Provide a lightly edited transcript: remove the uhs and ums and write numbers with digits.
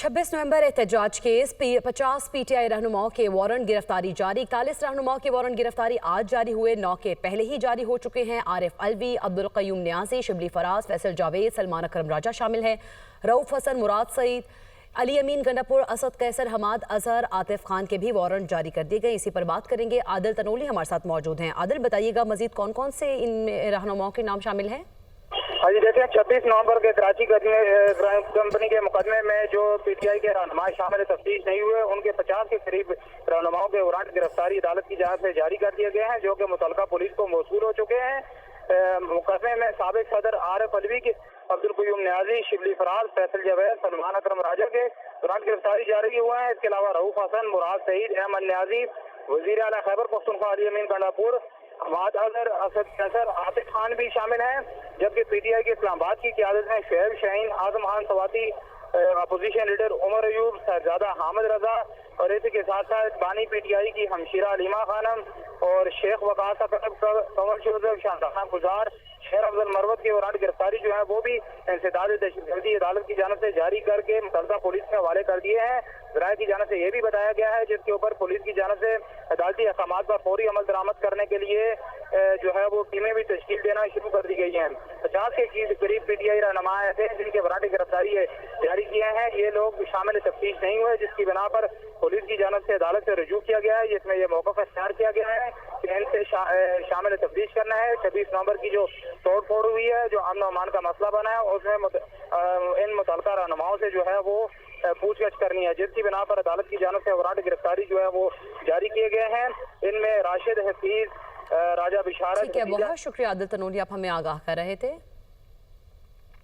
26 नवंबर एहतजाज case 50 PTI रहनुमाओं के warrant गिरफ्तारी जारी। 41 रहनुमाओं के वारंट गिरफ्तारी आज जारी हुए। 9 के पहले ही जारी हो चुके हैं। आरिफ अलवी, अब्दुल कयूम न्याजी, शिबली फराज, फैसल जावेद, सलमान अकरम राजा शामिल हैं। रऊफ हसन, मुराद सईद, अली अमीन गंडापुर, असद कैसर, हमाद अजहर, आतिफ खान के भी वारंट जारी कर दिए गए। इसी पर बात करेंगे। आदिल तनोली हमारे साथ मौजूद हैं। आदिल, बताइएगा मजीद कौन कौन से इन रहनुमाओं के नाम शामिल हैं? हाँ जी, देखिए 26 नवंबर के कराची कंपनी के मुकदमे में जो पीटीआई के रहनुमा शामिल तफ्तीश नहीं हुए, उनके 50 के करीब रहनुमाओं के वारंट गिरफ्तारी अदालत की जांच से जारी कर दिए गए हैं, जो कि मुतलका पुलिस को मौसूल हो चुके हैं। मुकदमे में साबिक सदर आरिफ अलवी के, अब्दुल कयूम न्याजी, शिबली फराज, फैसल जावेद, सलमान अकरम राजा के वारंट गिरफ्तारी जारी हुए हैं। इसके अलावा रऊफ हसन, मुराद सईद, अहमद न्याजी, वजीर आला खैबर पख्तूनख्वा अली अमीन गंडापुर, हमाद अजहर, असद कैसर, आतिफ खान भी शामिल हैं। जबकि पीटीआई के इस्लामाबाद की क़यादत में शुएब शाहीन, आजम खान सवाती, अपोजिशन लीडर उमर अयूब, साहिबजादा हामिद रजा और इसी के साथ साथ बानी पीटीआई की हमशीरा अलीमा खानम और शेख वकास कंवर जोसेफ, शाहजहां गुजार, शेर अफजल मरवत के वारंट गिरफ्तारी जो है वो भी इंसदाद दहशतगर्दी अदालत की जानिब से जारी करके मुतल्लिका पुलिस के हवाले कर दिए हैं। ज़राए की जानिब से ये भी बताया गया है, जिसके ऊपर पुलिस की जानिब से अदालती अहकामात पर फौरी अमल दरामद करने के लिए जो है वो टीमें भी तश्कील देना शुरू कर दी गई हैं। 50 के करीब पीटीआई रहनुमा थे जिनके वारंट गिरफ्तारी जारी किए हैं। ये लोग शामिल तफ्तीश नहीं हुए, जिसकी बिना पर पुलिस की जानिब से अदालत से रजू किया गया है, जिसमें यह मौक़िफ़ इख्तियार किया गया है कि इनसे शामिल तफ्तीश करना है। 26 नवंबर की जो तोड़ फोड़ हुई है, जो अमन अमान का मसला बना है, उसमें इन मुतल्लिका रहनुमाओं से जो है वो पूछगछ करनी है, जिसकी बिना पर अदालत की जानिब से वारंट गिरफ्तारी जो है वो जारी किए गए हैं। इनमें राशिद हफीज, राजा बिशारत। ठीक है, बहुत शुक्रिया आदिल तनोली, आप हमें आगाह कर रहे थे।